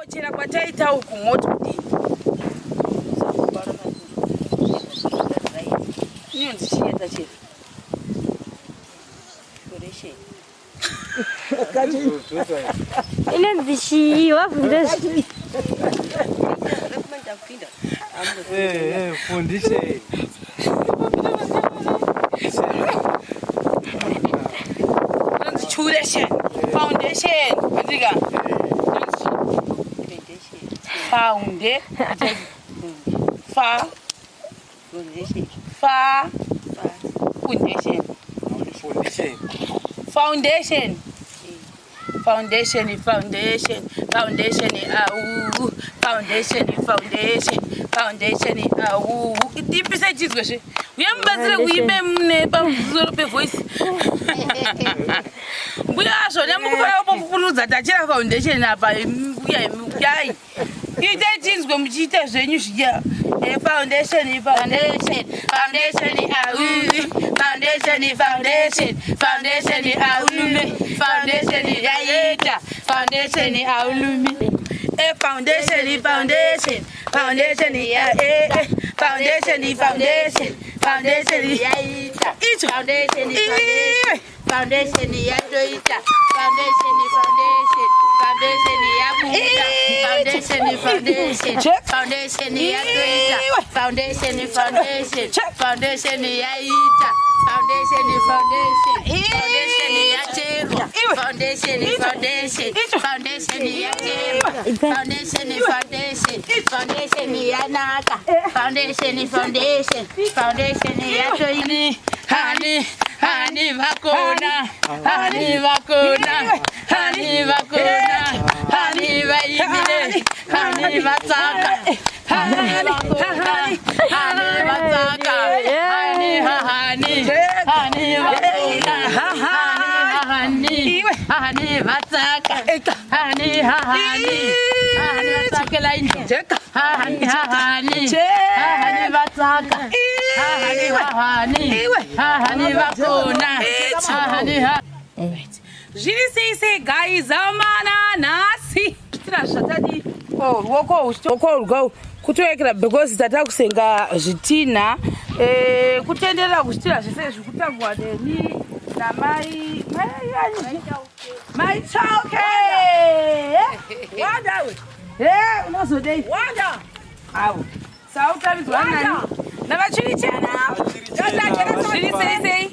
kungochera kwataita uku moti kudini inonzi chienda chero inonzi chii wabvunza foundation foundation andika foundation au itipisa chizwe she uyambazire kuibe mune pamuzoro pevoice mbuya zvona mukufara kupupurudza tachira foundation apa muyai ite chinzwe muchiita zvenyu zviya foundation au yaita foundation aulume foundation ya foundation yaita icho foundation ya doita foundation ya buda foundation ya doita foundation ya ita foundation ya chero foundation ya chero foundation ya naka foundation ya toini hani vakona vaibile hani vatsaka zviri seise guys amana nhasi zvatadi ruoko rwau kutoekera because tatakusenga zvitinha kutenderera kuzvitinha zvese zvekutangwa neni namai chauke wandawe unozodei wanda au sautamidzwa nani navachirichena zviri seisei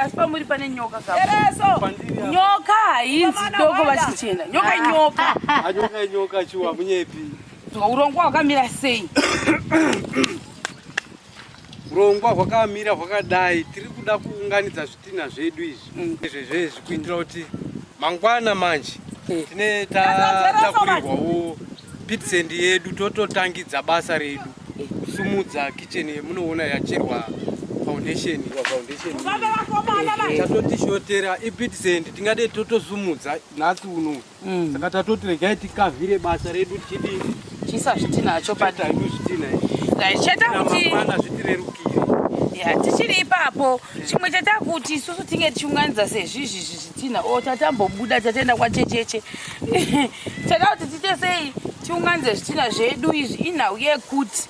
asi pamuri pane nyoka nyoka hainzi doko vachichena nyoka chiwa munyepi urongwa hwakamira sei urongwa hwakamira hwakadai tiri kuda kuunganidza zvitinha zvedu izvezvezvi kuitira kuti mangwana manje tine takurirwawo pitsend yedu tototangidza basa redu kusumudza kicheni yemunoona yacherwa foundation tatotishotera ipitsend tingade totosumudza nhasi uno saka tatoti regai tikavhire basa redu tichidii chisa zvitinacho pataidu zvitinha zvichata kuti zvitirerukire tichiri ipapo chimwe chatakuti isusu tinge tichiunganidza sezvizvi zvitinha tatambobuda tataenda kwachecheche tada kuti tiite sei tiunganidze zvitinha zvedu izvi inhau yekuti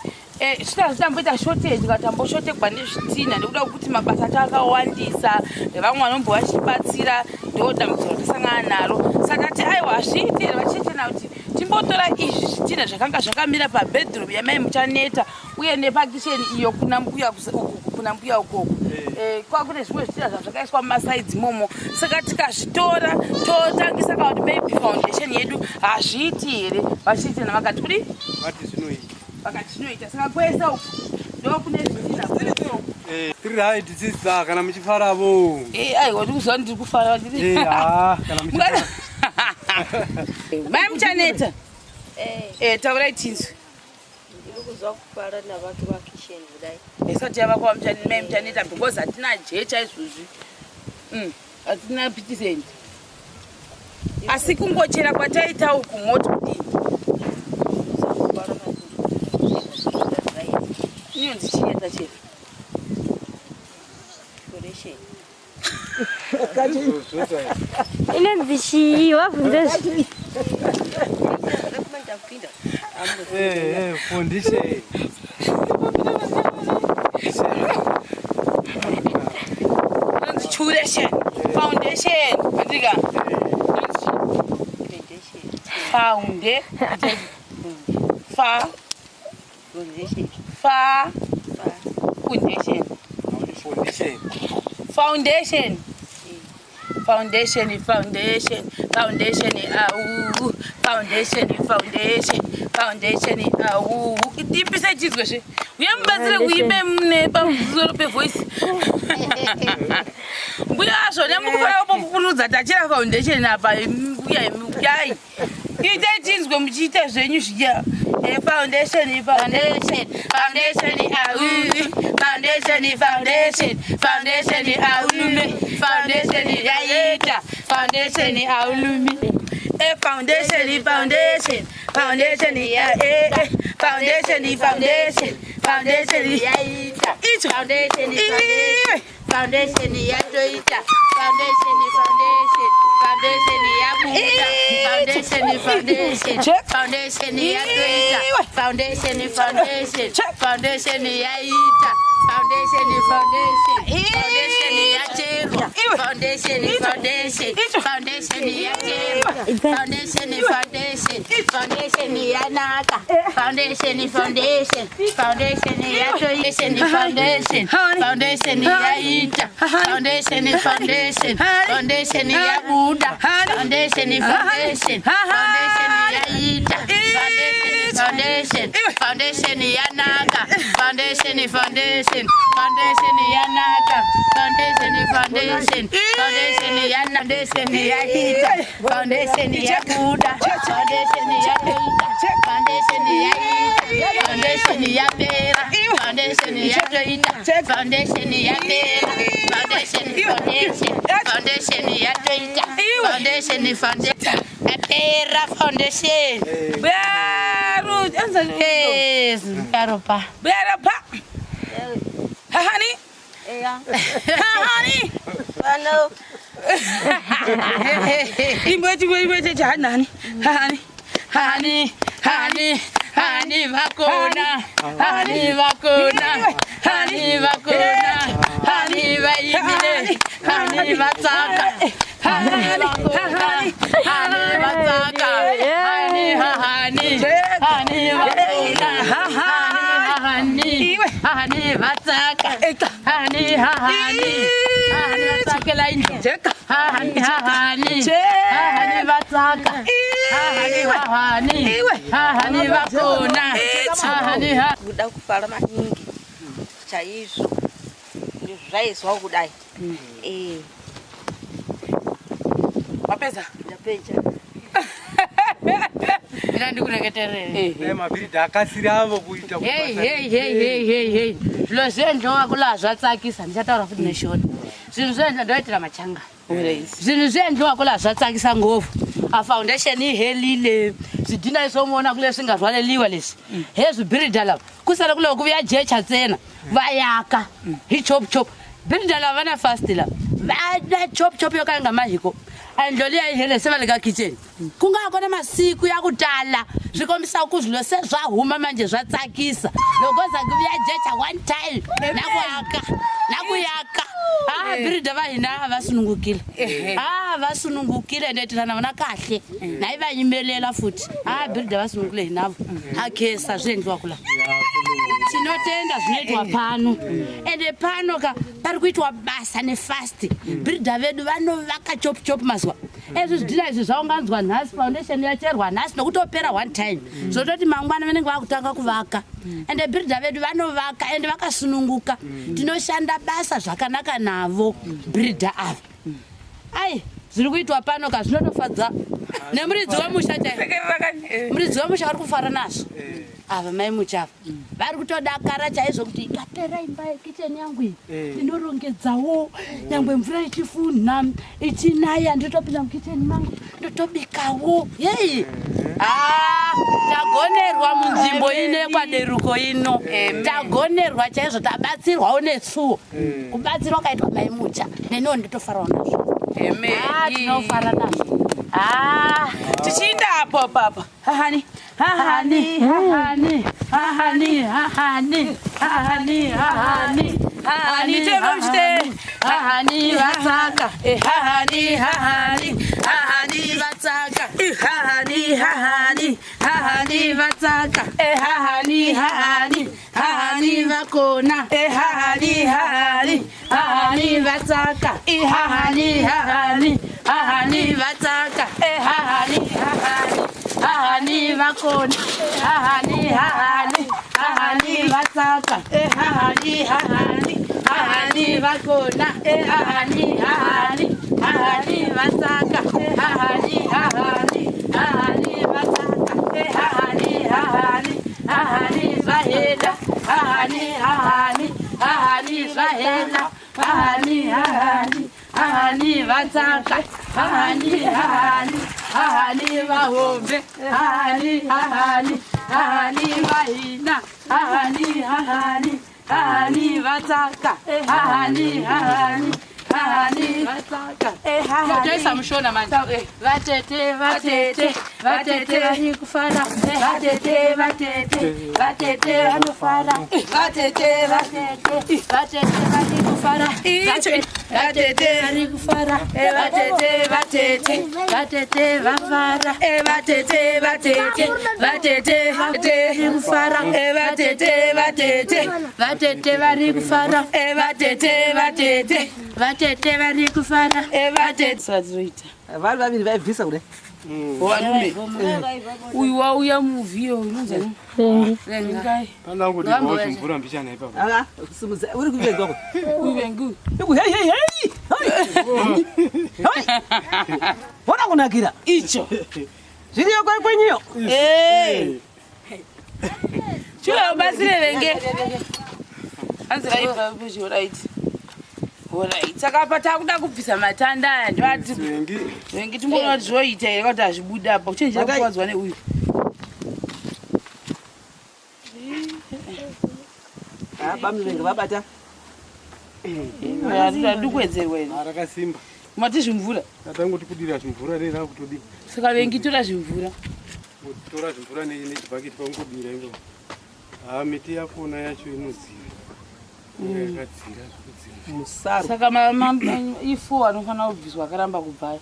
zvitinha zvitamboita shortage katamboshotekwa nezvitinha nekuda kwekuti mabasa takawandisa vamwe vanombo vachibatsira ndo dambudziko ratasangana naro saka ti aiwa zviitire vachichena kuti timbotora izvi zvitinha zvakanga zvakamira pabedroom yamai Muchaneta uye nepakisheni iyo kuna mbuya ukoko kwakune zvimwe zvitinha zvakaiswa mumasaidzi momo saka tikazvitora totangisa kana kuti maybe foundation yedu hazviiti here vachichena vakati kudi vakati zvinoita saka kwesa uku ndokune zvitinha tiri hai tisisa kana muchifaravo aiwa ndikuziva ndiri kufara mai Muchaneta taurai tinzwi esati yavakwa mai Muchaneta because hatina jecha izvozvi hatina pitsend asi kungochera kwataita uku moti kudini inonzi chienda chero inonzi chii wabvunza Foundation. Foundation. Adiga. Foundation. Foundation. Ipisa chizwe she. Uyambazile uyibe mne pamzolo pe voice. Buyasho nemukufana kupuludza tachira foundation apa uyayi. Ite chizwe muchite zvenyu zviya. Foundation. Yaita. Foundation aulumi. Foundation ya foundation yaita. Foundation ya toita. Foundation ya buda. Foundation ya toita. Foundation ya ita. Foundation ya cheru. Foundation ya cheru. Foundation ya naka. Foundation ya toita. Foundation ya ita. Foundation ya buda. Foundation ya ita. Foundation ya naka. Foundation ya naka. Foundation ya ita. Foundation ya buda. Foundation ya ita. Foundation ya ita. Foundation ya pera. Foundation ya toita. Foundation ya pera. Foundation ya toita. Foundation pera. Foundation. Yes, Baropa. Honey. Honey. Hello. Honey, vakona. Honey, vaimile. Honey, vatsaka. Honey, vatsaka. Honey, vatsaka. Kuda kufara maningi chaizvo ndizvaizwa kudai. Mapesa ndapedza Ila ndikureketerere. Mabhiri akasiravo kuita. Hey. Zvilo zvenjo wakula zvatsakisa ndichataura futi neshona. Zvinhu zvenjo ndoitira machanga. Zvinhu zvenjo wakula zvatsakisa ngovu. A foundation ihelile. Zidina isomuona kule singazvaleliwa lesi. Hezvi builder kusala kule kuya jecha tsena. Vayaka. Hi chop. Builder vana fast la. Vana chop yokanga mahiko. Andloli ayihele sevaleka kitchen. Kungakona masiku yakutala zvikombisa kuzvilo sezvahuma manje zvatsakisa. Lokoza kuya jecha one time nakuyaka. Builder vahina avasunungukile. Vasunungukile ndetirana vana kahle. Nayi vanyimelela futhi. Builder vasunungukile hinavo. Akesa zvenjwa kula. Tinotenda zvinoitwa pano. Ende pano ka pari kuitwa basa nefast. Builder vedu vanovaka chop mazwa. Ezvi zvidina izvi zvaunganzwa nhasi foundation yacherwa nhasi nokutopera one time. Zvototi mangwana vanenge vakutanga kuvaka. Ende builder vedu vanovaka ende vakasununguka. Tinoshanda basa zvakanaka navo builder ava. Ai zviri kuitwa pano ka zvinotofadza. Nemuridzi wamusha chaiye. Muridzi wamusha ari kufara nazvo. Ava mai muchafa. Vari kutodakara chaizvo kuti ikapera imba yekitchen yangu iyi. Ndinorongedzawo nyangwe mvura ichifunha ichinaya ndotopinda mukitchen mangu ndotobikawo. Yei. Tagonerwa munzvimbo ine kwaderuko ino. Tagonerwa chaizvo tabatsirwawo nesuwo. Kubatsirwa kaitwa mai mucha. Neniwo ndotofarawo nazvo. Tinofara nazvo. Tichinda ipapo papa. Hahani. Hahani. Hahani. Hahani. Hahani. Hahani. Hahani. Hahani temamste. Hahani vatsaka. Hahani. Hahani. Hahani vatsaka. Hahani. Hahani. Hahani vatsaka. Hahani. Hahani. Hahani vakona. Hahani. Hahani. Hahani vatsaka. Hahani. Hahani. Hahani vatsaka. Hahani. Hahani. Hahani vakona. Hahani. Hahani. Hahani vatsaka. Hahani. Hahani. Hahani vakona. Hahani. Hahani. Hahani vatsaka. Hahani. Hahani. Hahani vatsaka. Hahani. Hahani. Hahani vahela. Hahani. Hahani. Hahani vahela. Hahani. Hahani. Hahani vatsaka. Hahani. Hahani. Hahani vahombe. Hahani. Hahani. Hahani vahina. Hahani. Hahani. Hahani vatsaka. Hahani. Hahani. Hahani vatsaka. Hahani. Mshona manje. Vatete. Vatete. Vatete vanikufara. Vatete. Vatete. Vatete vanofara. Vatete. Vatete. Vatete vanikufara. Vatete vanikufara. Vatete. Vatete. Vatete vafara. Vatete. Vatete. Vatete vanikufara. Vatete. Vatete. Vatete vanikufara. Vatete. Vatete. Vatete vanikufara. Vatete. Sazoita. Vari vaviri vaibvisa kudai. Wanume. Uyu wauya muvhiyo unonzi rengai. Pana kuti wazvimvura mbichana ipapo. Anga simudza uri kuvenga ko. Uvengu. Hey hey hey. Bona kunakira Icho. zviriyo kwenyu. Chula basire venge. Anzira ipa buzho right. Alright. Saka pata kuda kubvisa matanda aya ndati. Vengi timbona kuti zvoita here kuti azvibuda apa. Kuchenjera kuwadzwa neuyu. Bamvenga vabata. Ndadu kwedzerwa ino. Rakasimba. Mati zvimvura. Tatangoti kudira zvimvura rera kutodi. Saka vengi tora zvimvura. Tora zvimvura nechibhaketi pangudira ingo. Miti yakona yacho inodziva. Yakadzira kudzira. Musaro. Saka ifo anofana kubviswa akaramba kubvayo.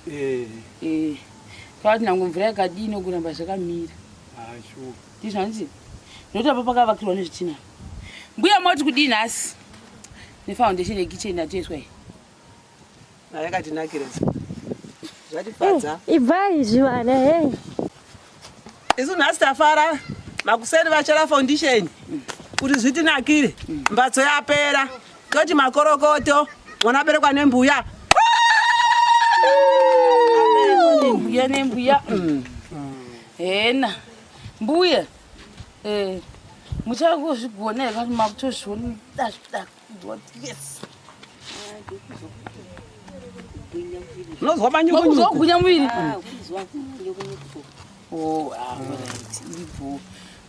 Kwati nangu mvura yakadini kuramba zvakamira. Sure. Ndizvanzi. Nokuti apa pakavakirwa nezvitina. Mbuya moti kudini nhasi. Nefoundation yekicheni atoiswa iyi. Yakatinakira. Zvatifadza. Ibvai zvivana hey. Isu nhasi tafara makuseni vachara foundation kuti zvitinakire. Mbatso yapera. Toti makorokoto mwana berekwa nembuya. Mbuya nembuya. Hena. Mbuya. Muchangozvigona here kuti makutozviona yes. Unozwa manyuku. Uzogwinya muviri.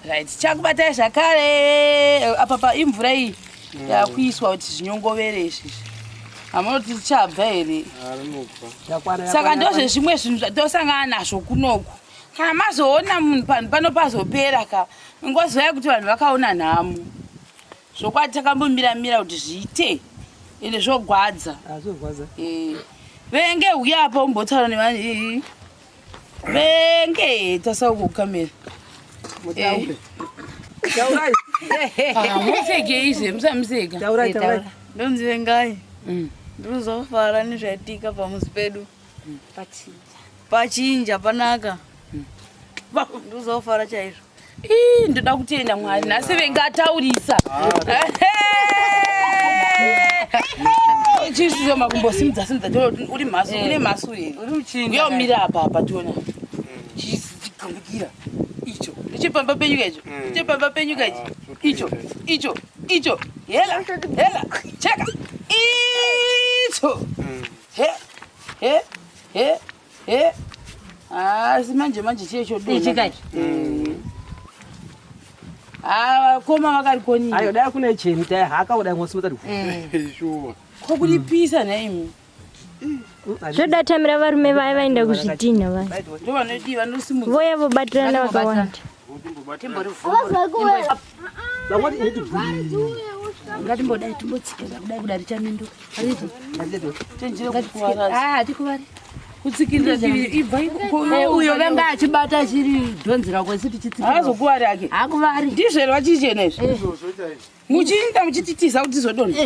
Right. Chakubatai zvakare apa imvura iyi yakuiswa kuti zvinyongovere izvi. Hamunoti chabva here. Saka ndozvezvimwe zvinhu zvatosangana nazvo kunoku. Kana mazoona munhu panhu panopazopera ka. Ngozvaya kuti vanhu vakaona nhamo. Zvokwati takambomira kuti zviite. Ende zvogwadza. Zvogwadza. Venge uya apa umbotaura nevanhu. Venge tasauko kamera. Mutaure. Taurai. Museke izve musamuseka. Taurai. Ndonzi vengai. Ndinozofara nezvaitika pamuzi pedu. Pachinja panaka. Ndinozofara chaizvo. Ndoda kutenda Mwari nhasi vengataurisa. Chisizo makumbosimudza uri mhasu une mhasu here. Uyomira apa tiona. Chikamukira. Icho. Ndechipamba penyuka icho. Ndechipamba penyuka icho. Icho. Hela. Cheka. Icho. He. Manje checho do. Chikai. Koma vakarikoni. Ayo dai kune cheni tai haka udai ngosimutsa. Sure. Kokulipisa naimi. zvodatamira varume vaya vaenda kuzvitinha vaya ndovanodiva nosimudza voya vobatirana vakawanda ngatimbodai timbotsikira kudai kudai richamendo hatikuvari kutsikirira ibva uyo venga achibata chiri dhonzi rako isi tichitsikaazokuvari ake hakuvari ndizvere vachichena izvi muchiinda muchititiza kuti tizodonha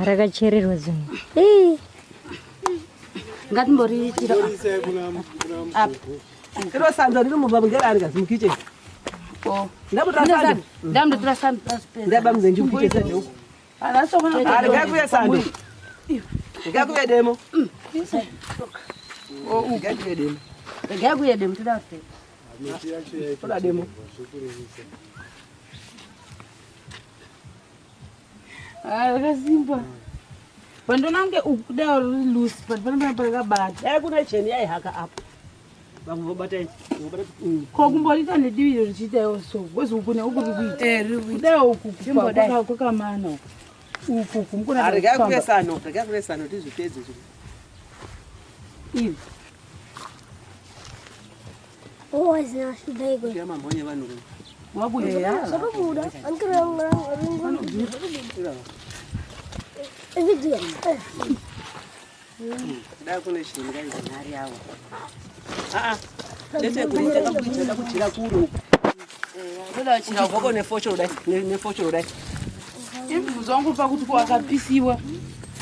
rakachererwa zvinhu ngatimboriitira iro sando riri mubva mungerani kazi mukicheni ndamutotora sando ndaba muzenji mukicheni huko ngakuye sando ngakuye demo ngakuye demo ngakuye demo toda toda demo rakasimba pandonange ukuda ruri lusi panopana parakabata dai kuna cheni yaihaka apo vamwe vobata ko kumborita nediviro richiitaiwo so wezi ukune ukuri kuita kudaiwo uku kwakamana uku kumkunaregakuye sano tizvipedze ivi yamambonye vanhu wabuda dai kune cheni ngaizonari yavo ndetekuitaka kuchira kuro voko nefochoro dai imvuzo wangu pakuti kwakapisiwa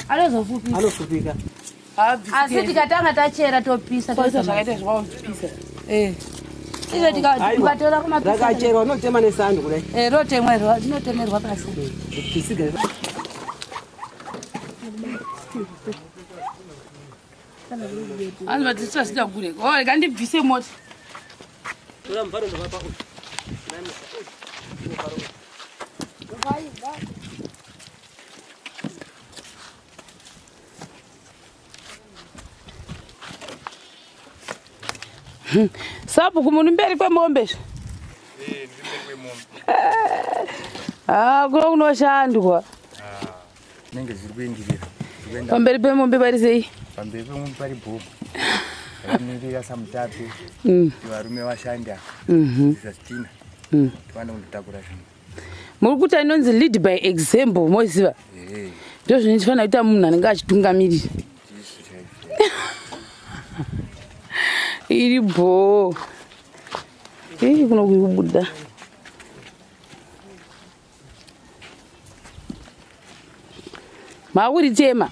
anofupika asi tikatanga tachera topisa zvakaita zvakapisa ive tikatora rakacherwa notema nesando kudai rotemerwa rinotemerwa pasi pisiga anzi vatisita zida kure kandibvise mota tora mubvaro ndovapa sapuku munhu mberi kwemombe kuno kunoshandwa nenge zviri kuendirira pamberi pemombe pari sei pamberi pemombe pari bhobho akamirira samutape varume vashanda zvisazitina tivanda kundotakura zvinhu muri kuti inonzi lead by example moziva ndo zvine chifanira kuita munhu anenge achitungamirira iri bho kuno kuri kubuda makuritema